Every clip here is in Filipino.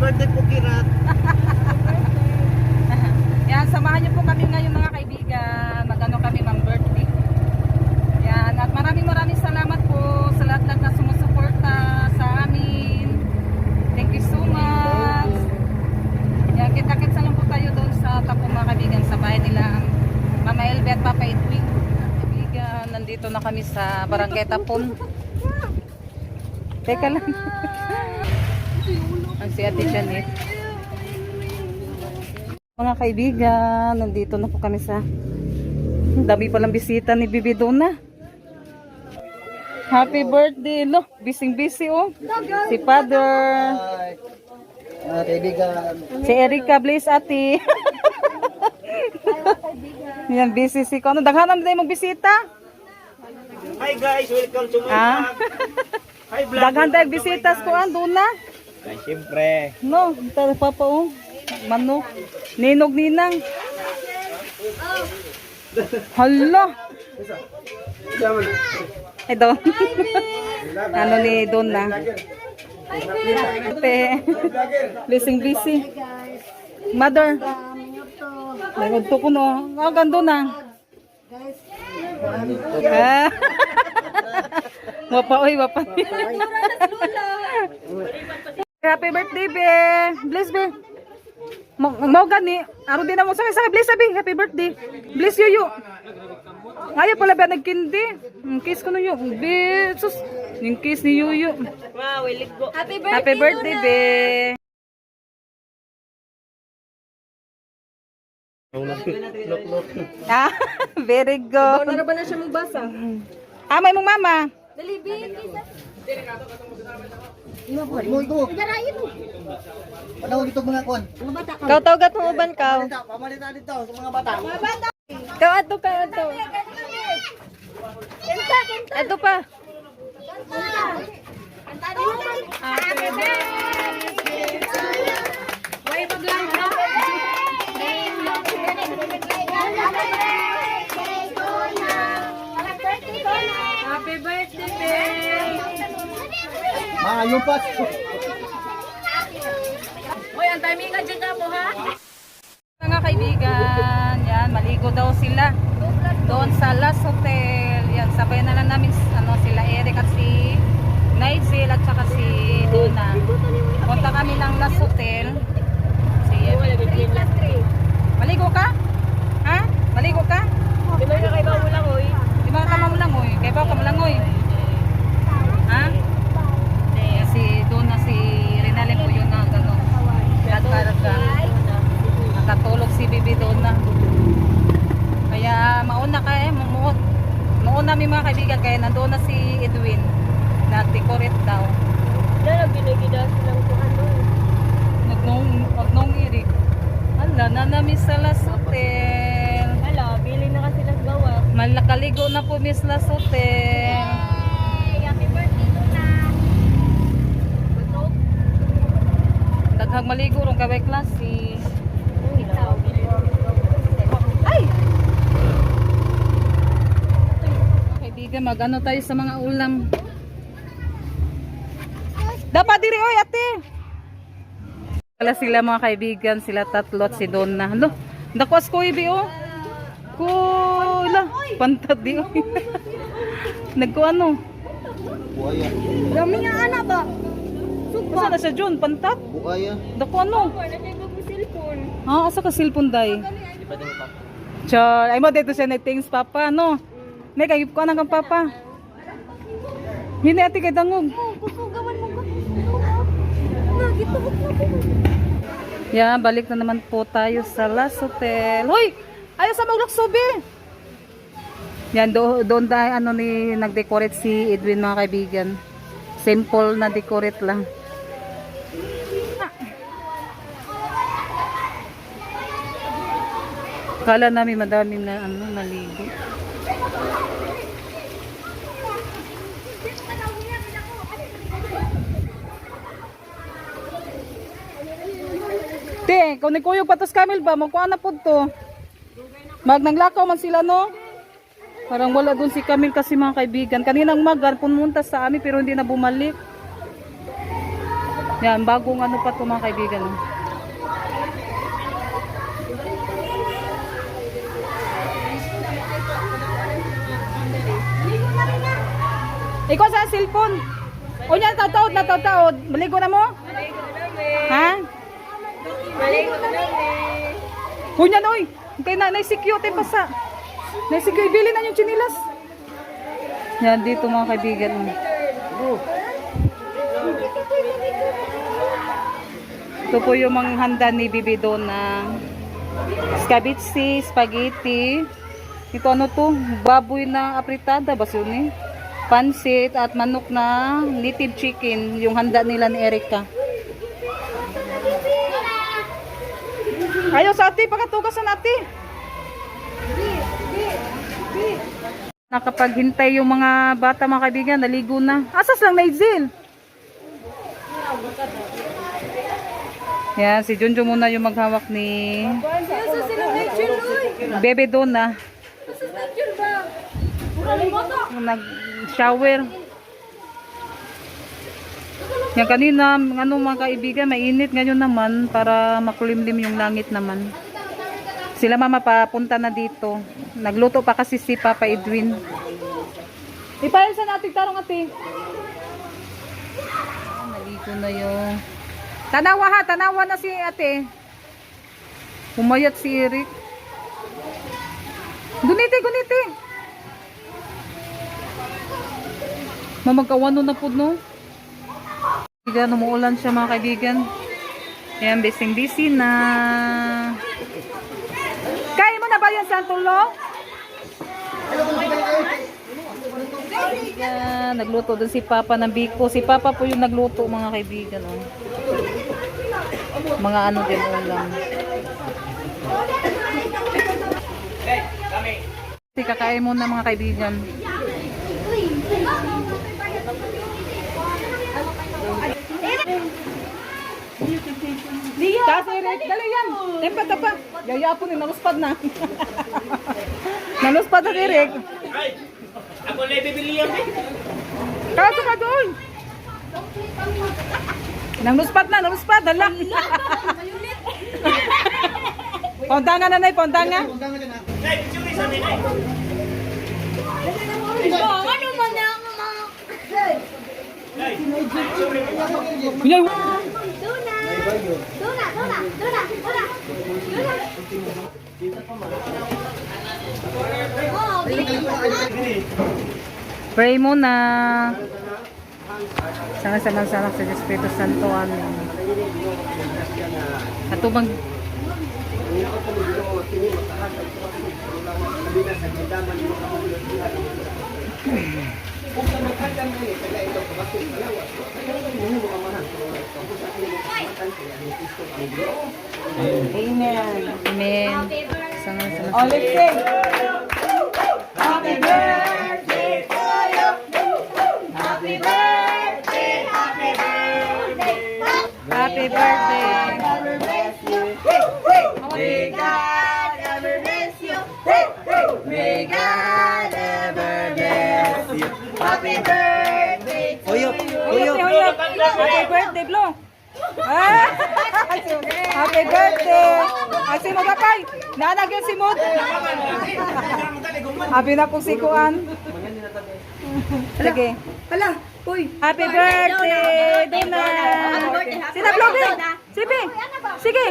birthday po, Kirat. Yan, samahan niyo po kami ngayon mga kaibigan. Magano kami mang birthday. Yan, at maraming salamat po sa lahat na sumusuporta sa amin. Thank you so much. Yan, kita-kitsa lang po tayo doon sa tapo mga kaibigan sa bahay nila Mama Elbe at Papa Edwin. Kaibigan, nandito na kami sa Barangay Tapon. Teka lang. Ang si Ate Janet. Mga kaibigan, nandito na po kami sa dami palang bisita ni Bibi Donna. Happy birthday, lo. Busy oh. Si Father. Kaibigan. Si Erika, bless ate. Yan, busy si Kono. Daghanan tayo magbisita. Hi guys, welcome to my vlog. Hi vlog. Daghan tayo bisita ko Donna. Ay, siyempre. No, tara papa oh. Manok. Ninog ninang. Hala. Eh Don. Ano ni Donna? Blessing busy. Mother. Nagudto ko no. Ah, gando na. Ah. Wapa. Happy birthday, be. Bless, be. Mau gani. Aro din na mo sa bless, be. Happy birthday. Bless you. Ayaw pala ba nagkindi? Kiss ko na yun. Be. Sus. Yung kiss ni Yuyu. Wow, wilig go. Happy birthday, be. Ah, very good. Ano ba na siya magbasa? May mong mama. Dali, Bi. Ito. Panahon dito mga kon. Kau tawgat mo uban ka. Pamalita dito sa mga bata. Kau ato ka ato. Ato pa. Happy birthday, babe. Maayo pa. Hoy, ang timing ka dyan mo, ha? Mga kaibigan, yan, maligo daw sila doon sa Las Hotel. Yan, sabay na lang namin sila Eric at si Nigel at saka si Donna. Punta kami ng Las Hotel. Maligo ka? Ha? Maligo ka? Di ba yung kakaiba mo lang, hoy? Di ba ka mo lang, oy? Kaya ba ka mo lang, oy? Ha? Si Donna, si Rinalyn po yun na gano'n. At karga. Nakatulog si Bibi Donna. Kaya mauna ka mauna may mga kaibigan kaya nandoon na si Edwin. Nag-decorate daw. Dala, binigida silang kung ano. Nung irik. Ala, nanami sa Las Hotel. Hala, bili na kasi las gawa. Malakaligo na po Miss Las Hotel. Happy birthday, Donna. Butok. Daghang maligo rong kaway klase. Ay! Kaibigan, mag-ano tayo sa mga ulam. Dapat diri oy ate. Wala sila mga kaibigan, sila tatlo at si Donna. Alo, dakwas ko ibi oh. Kula, pantad di oy. Nagko ano? Buaya. Dami nga anak ba? Asa na siya John, pantat? Buaya. Dako ano? Nagkagag mo cellphone. Asa ka cellphone day? Char, ay mo dito siya na things papa no. May kagip ko na kang papa. Hindi ate kay dangog. Kusugawan mo ko. Nagito ko. Yeah, balik na naman po tayo sa Las Hotel. Hoy! Ayaw sa maglaksobe! Yan, doon dahil nag-decorate si Edwin mga kaibigan. Simple na decorate lang. Kala namin madaming na naligo. Te, kung ni Kuyog patos Camel ba, magkuha na po to. Naglakaw man sila no. Parang wala dun si Camel kasi mga kaibigan. Kaninang pumunta sa amin pero hindi na bumalik. Yan, bagong ano pa ito mga kaibigan. Ikaw sa cellphone. O yan, natataod. Maligo na mo? Ha? Hunyan, oy. Kaya na-secure pa sa. Na-secure, bilhin na yung chinilas. Yan, dito mga kaibigan. Ito po yung mga handa ni Bibi doon na scabitsi, spaghetti. Ito ano to? Baboy na apritada. Bas yun eh. Pansit at manok na native chicken. Yung handa nila ni Erica. Ayaw sa ate, pakatugasan ate. Nakapaghintay yung mga bata mga kaibigan, naligo na. Asas lang Naizil. Yan, si Junjo muna yung maghawak ni Bebe Donna. Nag-shower. Yan kanina, ano mga kaibigan, mainit ngayon naman para makulimlim yung langit naman. Sila mama papunta na dito. Nagluto pa kasi si Papa Edwin. Ipayal sa natin tarong ate. Naligo na yung... Tanawa na si ate. Umayat si Eric. Guniti. Mamagkawano na po no. Kaibigan, umuulan siya mga kaibigan. Ayan, busy na. Kain mo na ba yan, Santulo? Ayan, nagluto din si Papa ng biko. Si Papa po yung nagluto mga kaibigan. Oh. Mga ano din ulam. Kakain muna mga kaibigan. Kasi Rick, dali yan. Tempat pa. Yaya po ni naluspad na. Naluspad na kay Rick. Ay, ako na bibili yan eh. Kaso ka doon. Naluspad. Dala. Pondangan na, pondangan. Nay, picture isa din eh. Ano man na ang mga... Nay, picture mo. Yan. Pray muna. Sama-sama sa Espiritu Santo. Amen. Atubang. Amen. Amen. Sama-sama. Oh, let's sing. Happy birthday to you. Happy birthday. Happy birthday. Happy birthday. Ever bless you. May God ever bless you. May God ever bless you. Happy birthday to you. Happy birthday, Blo. Happy birthday. Asi mo kapay. Nanagyan si Mood. Happy na po si Kuan. Sige. Hala, uy. Happy birthday, Donna. Sina vlogger. Sige. Sige.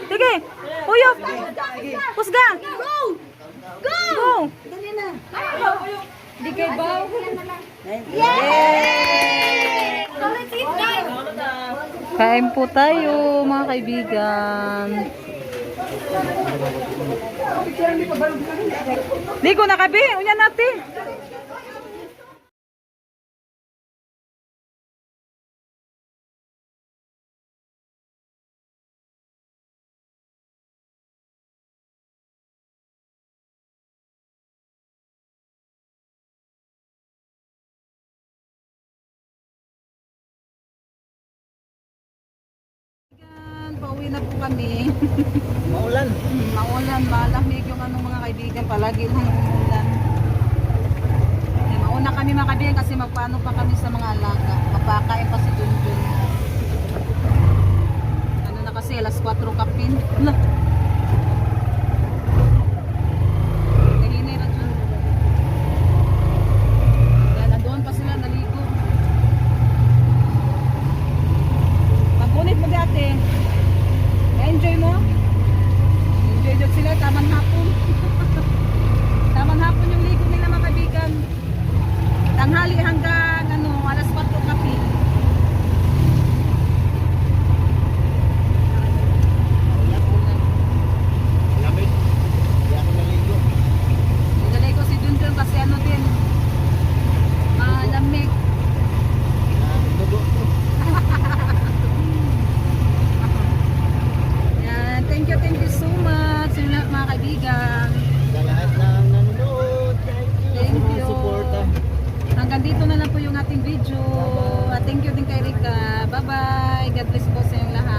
Sige. Uyok. Pusga. Go! Go! Go. Dali na. Di kay baw. Yay! Kain po tayo, mga kaibigan. Ligo na kabi. Unya natin. Pauwi na po kami. Maulan. Maulan, malamig yung anong mga kaibigan. Palagi lang ulan. Mauna kami mga kaibigan kasi magpaano pa kami sa mga alaga. Mapakain pa si Junjun. 4 kapin. Lah. Kahinay ra dyan. Yan, nandoon pa sila naligo. Pag-unit mo dati. Na-enjoy mo? Enjoy dyan sila, tamang hapon. Tamang hapon yung ligo nila mga kaibigan. Tanghali hanggang alas 4 kapi. Lamig. Hindi ako naligo. Nalay ko si Dundun kasi din. Malamig. Dugo ko. Yan, thank you so much sa lahat mga kaibigan. Sa lahat ng nanonood. Thank Thank you. you. Suporta. Hanggang dito na lang po yung ating video. At thank you din kay Rika. Bye bye. God bless po sa inyong lahat.